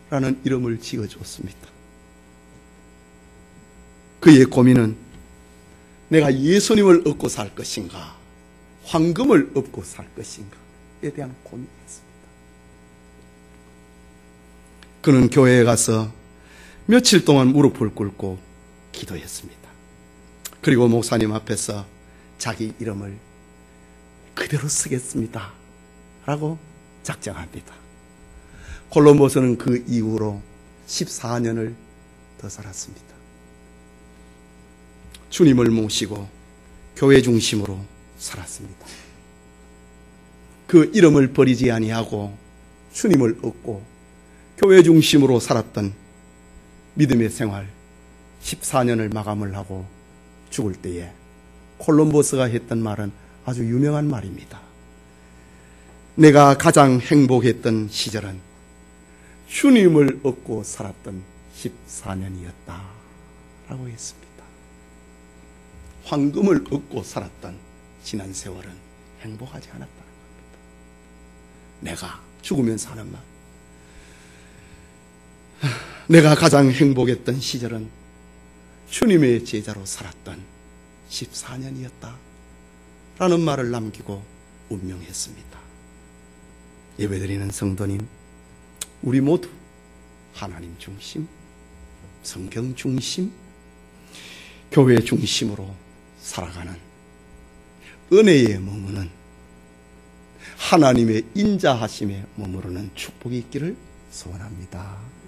라는 이름을 지어줬습니다. 그의 고민은 내가 예수님을 업고 살 것인가, 황금을 업고 살 것인가에 대한 고민이었습니다. 그는 교회에 가서 며칠 동안 무릎을 꿇고 기도했습니다. 그리고 목사님 앞에서 자기 이름을 그대로 쓰겠습니다 라고 작정합니다. 콜럼버스는 그 이후로 14년을 더 살았습니다. 주님을 모시고 교회 중심으로 살았습니다. 그 이름을 버리지 아니하고 주님을 얻고 교회 중심으로 살았던 믿음의 생활 14년을 마감을 하고 죽을 때에 콜럼버스가 했던 말은 아주 유명한 말입니다. 내가 가장 행복했던 시절은 주님을 얻고 살았던 14년이었다 라고 했습니다. 황금을 얻고 살았던 지난 세월은 행복하지 않았다는 겁니다. 내가 죽으면서 하는 말, 내가 가장 행복했던 시절은 주님의 제자로 살았던 14년이었다 라는 말을 남기고 운명했습니다. 예배드리는 성도님, 우리 모두 하나님 중심, 성경 중심, 교회 중심으로 살아가는 은혜에 머무는 하나님의 인자하심에 머무르는 축복이 있기를 소원합니다.